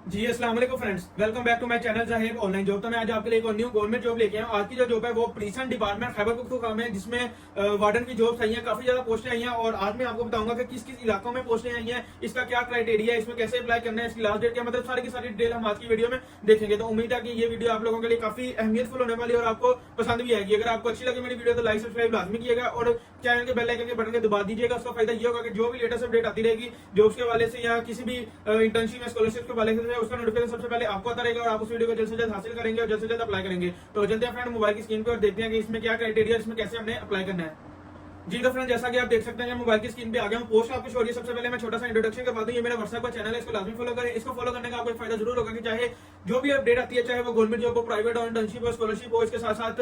जी अस्सलाम वालेकुम friends, welcome back to my channel Zahib online job. तो मैं आज आपके लिए एक न्यू गवर्नमेंट जॉब लेके आया हूं। आज की जो जॉब है वो पुलिस डिपार्टमेंट खैबर पख्तूनख्वा में, जिसमें वार्डन की जॉब्स आई हैं, काफी ज्यादा पोस्टें आई हैं। और आज मैं आपको बताऊंगा कि किस किस इलाकों में पोस्टें आई हैं, इसका क्या क्राइटेरिया है, इसमें कैसे अप्लाई करना है, इसकी लास्ट डेट क्या, मतलब सारी की सारी डिटेल हम आज की वीडियो में देखेंगे। तो उम्मीद है कि ये वीडियो आप लोगों के लिए काफी अहमियतफुल होने वाली है और आपको पसंद भी आएगी। अगर आपको अच्छी लगे मेरी वीडियो तो लाइक सब्सक्राइब लाजमी कीजिएगा और चैनल के बेल आइकन के बटन के दबा दीजिएगा। उसका फायदा ये होगा कि जो भी लेटेस्ट अपडेट आती रहेगी जॉब्स के वाले से या किसी भी इंटर्नशिप या स्कॉलरशिप के वाले से, उसका नोटिफिकेशन सबसे पहले आपको आता रहेगा और आप उस वीडियो को जल्द से जल्द हासिल करेंगे और जल्द से जल्द अप्लाई करेंगे। तो चलते हैं फ्रेंड मोबाइल की स्क्रीन पे और देखते हैं कि इसमें क्या क्राइटेरिया, इसमें कैसे हमने अप्लाई करना है। जी तो फ्रेंड, जैसा कि आप देख सकते हैं मोबाइल की स्क्रीन पे आ गया हूं। पोस्ट आपको शो रही है। सबसे पहले मैं छोटा सा इंट्रोडक्शन करवा दूं। ये मेरा व्हाट्सएप का चैनल है, इसको लाजमी फॉलो करें। इसको फॉलो करने का आपको एक फायदा जरूर होगा कि चाहे जो भी अपडेट आती है, चाहे वो गवर्नमेंट जॉब हो, प्राइवेट हो, इंटर्नशिप हो, स्कॉलरशिप हो, इसके साथ साथ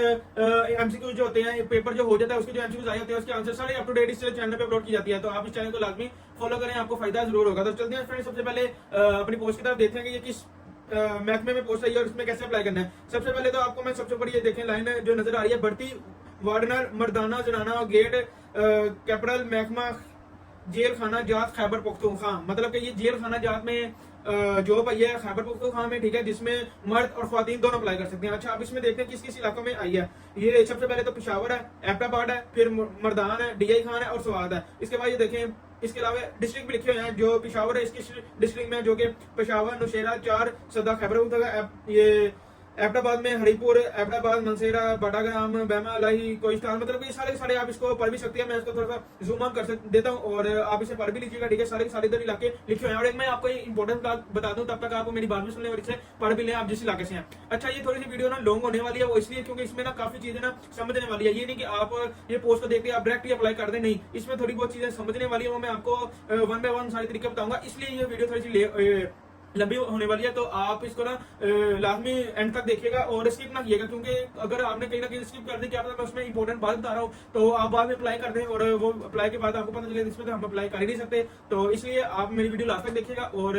एमसीक्यू जो होते हैं, पेपर जो हो जाता है उसके जो एमसीक्यूज आए होते हैं, उसके आंसर सारे अप टू डेट इस चैनल पे अपलोड की जाती है। तो आप इस चैनल को लाजमी फॉलो करें, आपको फायदा जरूर होगा। तो चलते हैं फ्रेंड, सबसे पहले अपनी पोस्ट की तरफ देखते हैं कि ये किस महकमे में पोस्ट आई है और इसमें कैसे अप्लाई करना है। सबसे पहले तो आपको मैं सबसे बड़ी ये देखें लाइन जो नजर आ रही है, बढ़ती वार्डनर मर्दाना जनाना और गेट कैपिटल महकमा जेल खाना जात खैबर पख्तूनख्वा। मतलब कि ये जेल खाना जात में जॉब आई है खैबर पख्तूनख्वा में, ठीक है, जिसमें मर्द और ख्वातीन दोनों अप्लाई कर सकते हैं। अच्छा, अब इसमें देखते हैं किस किस इलाकों में आई है। ये सबसे पहले तो पेशावर है, एबटाबाद है, फिर मर्दान है, डीआई खान है और स्वाद है। इसके बाद ये देखें, इसके अलावा डिस्ट्रिक्ट भी लिखे हुए हैं। जो पेशावर है इसकी डिस्ट्रिक्ट में, जो कि पेशावर, नौशेरा, चार, सदा, खैबर पख्तूनख्वा, ये एबटाबाद में हरिपुर, एबटाबाद, मनसेरा, बटाग्राम, बैमा, लाही, कोहिस्तान, मतलब ये सारे सारे आप इसको पढ़ भी सकते हैं। मैं इसको थोड़ा सा जूम आउट कर देता हूँ और आप इसे पढ़ भी लीजिएगा, ठीक है। सारे के सारे इधर इलाके लिखे हुए हैं। और एक मैं आपको इंपॉर्टेंट बात बता दूं, तब तक आप मेरी बात भी सुन लें और इसे पढ़ भी लें, आप जिस इलाके से हैं। अच्छा, ये थोड़ी सी वीडियो ना लॉन्ग होने वाली है, वो इसलिए क्योंकि इसमें ना काफी चीजें ना समझने वाली है। ये नहीं कि आप ये पोस्ट को देखते आप डायरेक्ट ही अप्लाई कर दें, नहीं, इसमें थोड़ी बहुत चीजें समझने वाली है। वो मैं आपको वन बाय वन सारे तरीके बताऊंगा, इसलिए ये वीडियो थोड़ी सी लंबी होने वाली है। तो आप इसको ना लाजमी एंड तक देखिएगा और स्किप ना कीजिएगा, क्योंकि अगर आपने कहीं ना कहीं स्किप कर दी, क्या पता मैं उसमें इंपॉर्टेंट बात बता रहा हूँ, तो आप बाद में अप्लाई कर दें और वो अप्लाई के बाद आपको पता चले इसमें तो हम अप्लाई कर ही नहीं सकते। तो इसलिए आप मेरी वीडियो लास्ट तक देखिएगा और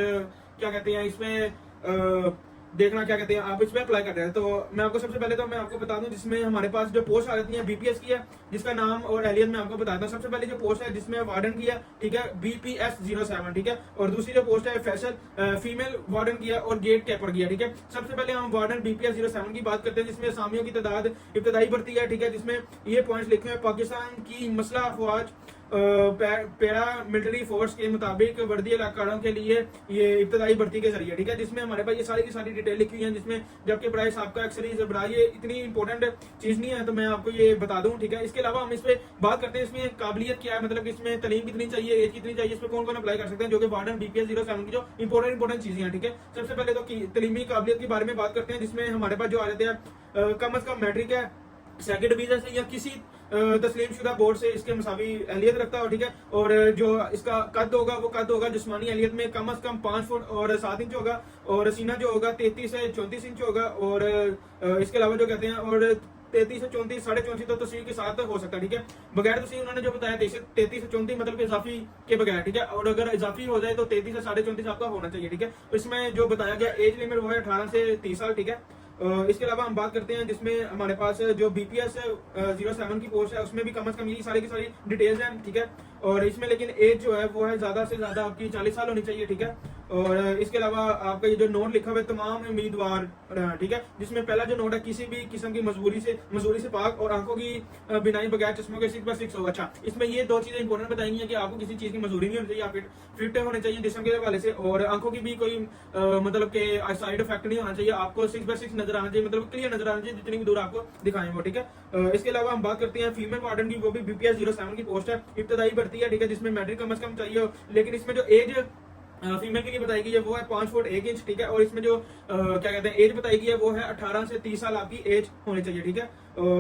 क्या कहते हैं इसमें देखना, क्या कहते हैं आप इसमें अप्लाई कर रहे हैं। तो मैं आपको सबसे पहले तो मैं आपको बता दूं, जिसमें हमारे पास जो पोस्ट आ जाती है बीपीएस की है, जिसका नाम और एलियन मैं आपको बताता हूँ। सबसे पहले जो पोस्ट है जिसमें वार्डन की है, ठीक है, BPS 07, ठीक है। और दूसरी जो पोस्ट है फैसल फीमेल वार्डन की है और गेट कैपर की है, ठीक है। सबसे पहले हम वार्डन BPS 07 की बात करते हैं, जिसमें असामियों की तादाद इब्तदाई बढ़ती है, ठीक है, जिसमें ये पॉइंट्स लिखे हैं। पाकिस्तान की मसला अफवाज पैरा मिलिट्री फोर्स के मुताबिक वर्दी इलाकाओं के लिए ये इब्तदाई भर्ती के जरिए, ठीक है, जिसमें हमारे पास ये सारी की सारी डिटेल लिखी हुई है, जिसमें जबकि प्राइस आपका एक्सरीज बड़ा, ये इतनी इंपॉर्टेंट चीज नहीं है तो मैं आपको ये बता दूं, ठीक है। इसके अलावा हम इस पे बात करते हैं इसमें काबिलियत क्या है, मतलब इसमें तलीम कितनी चाहिए, एज कितनी चाहिए, इसमें कौन कौन अप्लाई कर सकते हैं, जो कि वार्डन BPS 07 की जो इंपॉर्टेंट चीजें हैं, ठीक है। सबसे पहले तो तलीमी काबिलियत के बारे में बात करते हैं, जिसमें हमारे पास जो आ जाते हैं कम अज कम मैट्रिक है, सेकंड डिवीजन से या किसी तस्लीम शुदा बोर्ड से इसके मसावी अहलियत रखता हो, ठीक है। और जो इसका कद होगा वो कद होगा जिस्मानी अहलियत में कम अज कम 5 फुट और 7 इंच होगा और सीना जो होगा 33 से 34 इंच होगा। और इसके अलावा जो कहते हैं और 33 से 34, 34.5 तो तस्वीर के साथ हो सकता है, ठीक है। बगैर तस्वीर उन्होंने जो बताया 33 से 34 मतलब कि इजाफी के बगैर, ठीक है। और अगर इजाफी हो जाए तो 33 से 34.5 आपका होना चाहिए, ठीक है। इसमें जो बताया गया एज लिमिट वो है 18 से 30 साल, ठीक है। इसके अलावा हम बात करते हैं जिसमें हमारे पास जो BPS 07 की पोस्ट है, उसमें भी कम से कम ये सारी की सारी डिटेल्स हैं, ठीक है। और इसमें लेकिन एज जो है वो है ज्यादा से ज्यादा आपकी 40 साल होनी चाहिए, ठीक है। और इसके अलावा आपका ये जो नोट लिखा हुआ है तमाम उम्मीदवार, ठीक है, जिसमें पहला जो नोट है किसी भी किस्म की मजबूरी से पाक और आंखों की बिनाई बगैर चश्मों के 6/6 होगा। अच्छा, इसमें ये दो चीजें इंपॉर्टेंट बताई है कि आपको किसी चीज की मजबूरी नहीं होनी चाहिए, आप फिट होने चाहिए जिस्म के हवाले से, और आंखों की भी कोई मतलब के साइड इफेक्ट नहीं होना चाहिए, आपको 6/6 नजर आना चाहिए, मतलब क्लियर नजर आना चाहिए जितनी भी दूर आपको दिखाएं वो, ठीक है। इसके अलावा हम बात करते हैं फीमेल वार्डन की, वो भी BPS 07 की पोस्ट है, इब्तदाई भर्ती है, ठीक है, जिसमें मैट्रिक कम से कम चाहिए। लेकिन इसमें जो एज फीमेल के लिए बताई गई है वो है 5 फुट 1 इंच, ठीक है। और इसमें जो क्या कहते हैं एज बताई गई है वो है 18 से 30 साल आपकी एज होनी चाहिए, ठीक है।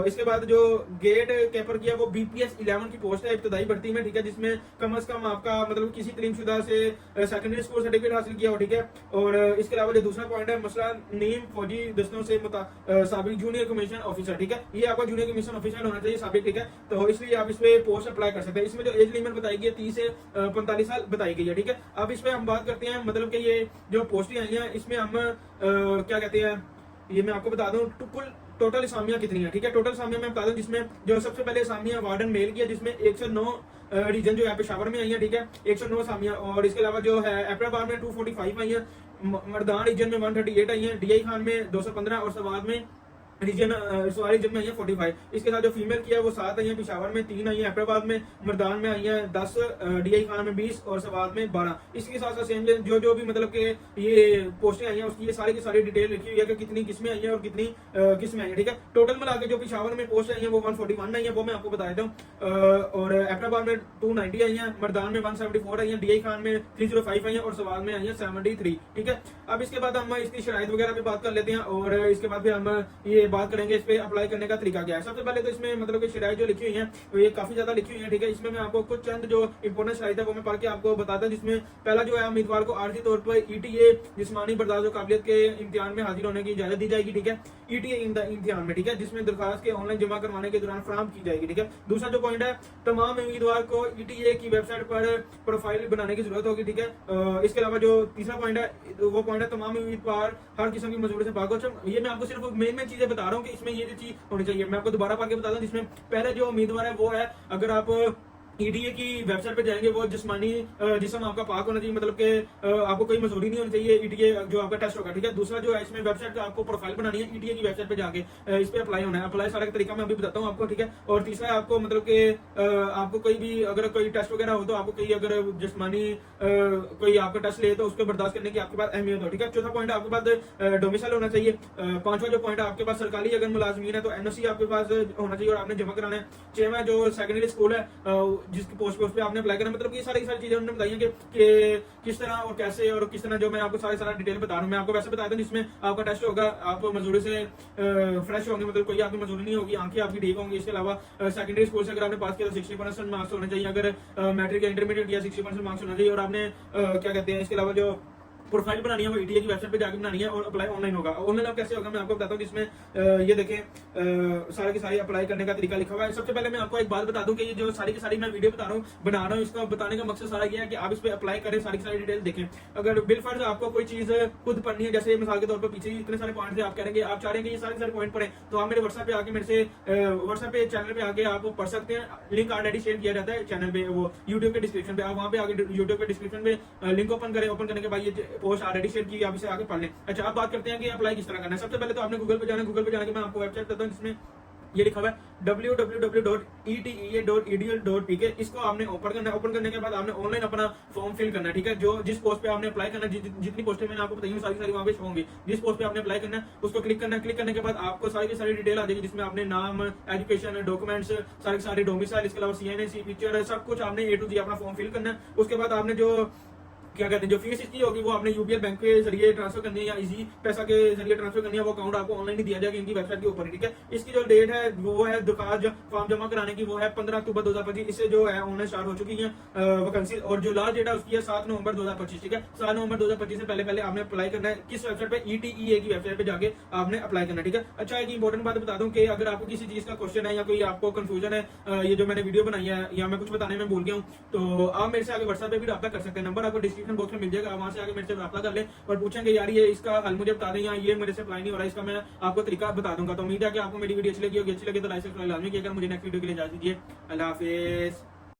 इसके बाद जो गेट कैपर की है वो BPS 11 की पोस्ट है, इब्तदाई भर्ती में, ठीक है, जिसमें कम से कम आपका मतलब किसी तलीमशुदा से सेकेंडरी स्कूल सर्टिफिकेट हासिल किया हो, ठीक है। और इसके अलावा जो दूसरा पॉइंट है मसला नीम फौजी दस्तों से साबिक जूनियर कमीशन ऑफिसर, ठीक है, ये आपका जूनियर कमीशन ऑफिसर होना चाहिए साबिक, ठीक है। तो इसलिए आप इस पे पोस्ट अप्लाई कर सकते हैं। इसमें जो एज लिमिट बताई गई है 30 से 45 साल बताई गई है, ठीक है। अब इसमें हम बात करते हैं मतलब कि ये जो पोस्टें आई हैं इसमें हम क्या कहते हैं, ये मैं आपको बता दूं कुल टोटल असामियां कितनी है, ठीक है। टोटल असामियां मैं बता दूं, जिसमें जो सबसे पहले असामियां वार्डन मेल की है, जिसमें 109 रीजन जो है पेशावर में आई है, ठीक है, 109 असामियां। और इसके अलावा जो है एबटाबाद में 245 आई है, मर्दान रीजन में 138 आई है, DI खान में 215 और सवाद में रीजन सवारी रीजन में आई है 45। इसके साथ जो फीमेल किया है वो 7 आई है, पिशावर में 3 आई है, हैदराबाद में मर्दान में आई है 10, DI खान में 20 और सवाद में 12। इसके साथ साथ सेम जो भी मतलब कि ये पोस्टें आई हैं उसकी ये सारी की सारी डिटेल लिखी हुई है कि कितनी किस्में आई हैं और कितनी किस्में आई हैं, ठीक है। टोटल मिला के जो पिशावर में पोस्ट आई है वो 141 आई है, वो मैं आपको बता देता हूँ। और हैदराबाद में 290 आई है, मर्दान में 174 आई है, DI खान में 305 आई है और सवाद में आई है 73, ठीक है। अब इसके बाद हम इसकी शराइत वगैरह पे बात कर लेते हैं और इसके बाद फिर हम ये बात करेंगे इस पे अप्लाई करने का तरीका क्या है। सबसे पहले तो इसमें मतलब कि शराइत जो लिखी हुई है वो ये काफी ज्यादा लिखी हुई है, ठीक है। इसमें मैं आपको कुछ चंद जो इंपोर्टेंट शराइत है वो मैं पढ़ के आपको बताता हूँ, जिसमें पहला जो है उम्मीदवार को आर्जी तौर पर ETA जिस्मानी बर्दाश्त और काबिलियत के इम्तिहान में हाजिर होने की इजाजत दी जाएगी, ठीक है। ETA इम्तिहान में, ठीक है, जिसमें दरखास्त के ऑनलाइन जमा करवाने के दौरान फराहम की जाएगी, ठीक है। दूसरा जो पॉइंट है, तमाम उम्मीदवार को ETA की वेबसाइट पर प्रोफाइल बनाने की जरूरत होगी, ठीक है। इसके अलावा जो तीसरा पॉइंट है वो पॉइंट है, तमाम उम्मीदवार हर किस्म की मजबूरी से पाक। ये मैं आपको सिर्फ मेन चीजें बता रहा हूँ कि इसमें ये जो चीज होनी चाहिए। मैं आपको दोबारा पढ़ के बता दूं, जिसमें पहले जो उम्मीदवार है वो है, अगर आप ETA की वेबसाइट पे जाएंगे वो जिस्मानी जिस्म आपका पाक होना चाहिए, मतलब कि आपको कोई मजबूरी नहीं होनी चाहिए ETA जो आपका टेस्ट होगा, ठीक है। दूसरा जो है, इसमें वेबसाइट पे आपको प्रोफाइल बनानी है, ETA की वेबसाइट पे जाके इस पे अप्लाई होना है। अप्लाई सारा का तरीका मैं अभी बताता हूँ आपको, ठीक है। और तीसरा है, आपको मतलब कि आपको कोई भी अगर कोई टेस्ट वगैरह हो तो आपको कोई अगर जिस्मानी कोई आपका टेस्ट ले तो उसको बर्दाश्त करने की आपके पास अहमियत हो, ठीक है। चौथा पॉइंट आपके पास डोमिसाइल होना चाहिए। पांचवा जो पॉइंट है, आपके पास सरकारी अगर मुलाजमीन है तो NOC आपके पास होना चाहिए और आपने जमा कराना है। छठवां जो सेकेंडरी स्कूल है जिसकी पोस्ट पे आपने अप्लाई करना, मतलब ये सारी चीजें उन्होंने बताई हैं कि किस तरह और कैसे और किस तरह, जो मैं आपको सारा डिटेल बता रहा हूँ। मैं आपको वैसे बताया था जिसमें आपका टेस्ट होगा, आप मजदूरी से फ्रेश होंगे, मतलब कोई आपकी मजदूरी नहीं होगी, आंखें आपकी ठीक होंगी। इसके अलावा सेकेंडरी स्कूल से अगर आपने पास किया तो 60% मार्क्स होने चाहिए, अगर मैट्रिक या इंटरमीडिएट किया 60% मार्क्स होना चाहिए। और आपने क्या कहते हैं, इसके अलावा जो प्रोफाइल बनानी है वो ETA की वेबसाइट पे जाकर बनानी है और अप्लाई ऑनलाइन होगा। ऑनलाइन अब कैसे होगा मैं आपको बताता हूँ, जिसमें ये देखें सारे के सारे अप्लाई करने का तरीका लिखा हुआ है। सबसे पहले मैं आपको एक बात बता दूं कि ये जो सारी की सारी मैं वीडियो बता रहा हूँ बना रहा हूँ, इसका बताने का मकसद सारा ये है कि आप इस पे अप्लाई करें, सारी की सारी डिटेल देखें। अगर बिलफर्ज आपको कोई चीज खुद पढ़नी है, जैसे मिसाल के तौर पर पीछे इतने सारे पॉइंट थे, आप करेंगे आप चाह रहे हैं ये सारे पॉइंट पढ़े, तो आप मेरे व्हाट्सएप पे आके मेरे से व्हाट्सएप पे चैनल पे आके आप पढ़ सकते हैं। लिंक ऑलरेडी शेयर किया जाता है चैनल पे, वो यूट्यूब के डिस्क्रिप्शन पे, आप वहाँ पे आगे यूट्यूब के डिस्क्रिप्शन पे लिंक ओपन करें। ओपन करने के बाद ये पोस्ट ऑलरेडी शेयर की, आप इसे आगे पढ़ लें। अच्छा, आप बात करते हैं कि अप्लाई किस तरह करना है। सबसे पहले तो आपने गूगल पे जाना है। गूगल पे जाने के मैं आपको वेबसाइट बताता हूँ जिसमें ये लिखा हुआ है www.etea.edu.pk। इसको आपने ओपन करना है। ओपन करने के बाद आपने ऑनलाइन अपना फॉर्म फिल करना है, ठीक है। जो जिस पोस्ट पे आपने अप्लाई करना है, जितनी पोस्टें मैंने आपको बताई सारी वहां पे शो होंगी। जिस पोस्ट पे आपने अप्लाई करना है उसको क्लिक करना है। क्लिक करने के बाद आपको सारी की सारी डिटेल आ जाएगी, जिसमें आपने नाम, एजुकेशन, डॉक्यूमेंट्स, सारी डोमिसाइल, इसके अलावा CNA पिक्चर, सब कुछ आपने A to Z अपना फॉर्म फिल करना है। उसके बाद आपने जो क्या कहते हैं, जो फीस इसकी होगी वो आपने UPL बैंक के जरिए ट्रांसफर करनी है या इजी पैसा के जरिए ट्रांसफर करनी है। वो अकाउंट आपको ऑनलाइन ही दिया जाएगा इनकी वेबसाइट के ऊपर, ठीक है। इसकी जो डेट है वो है दरखास्त फॉर्म जमा कराने की, वो है 15 अक्टूबर 2025। इससे जो है ऑनलाइन स्टार्ट हो चुकी है वैकेंसी, और जो लास्ट डेट है उसकी है 7 नवंबर 2025, ठीक है। 7 नवंबर 2025 से पहले आपने अप्लाई करना है। किस वेबसाइट पे, ETA की वेबसाइट पे जाके आपने अप्लाई करना है, ठीक है। अच्छा, एक इंपॉर्टेंट बात बता दूं कि अगर आपको किसी चीज का क्वेश्चन है या कोई आपको कंफ्यूजन है, ये जो मैंने वीडियो बनाई है या मैं कुछ बताने में भूल गया हूँ, तो आप मेरे से आगे व्हाट्सएप पे भी रब्ता कर सकते हैं। नंबर आपको डिस्क्रिप्शन बॉक्स में मिल जाएगा, वहां से आगे मेरे से रब्ता कर ले और पूछेंगे यार ये इसका हल मुझे बता दें या ये मेरे से अप्लाई नहीं हो रहा है, इसका मैं आपको तरीका बता दूंगा। तो उम्मीद है कि आपको मेरी वीडियो अच्छी लगी होगी। अच्छी लगे तो लाइक सब्सक्राइब लाजमी कीजिएगा। मुझे नेक्स्ट वीडियो के लिए इजाजत दीजिए। अल्लाह हाफिज।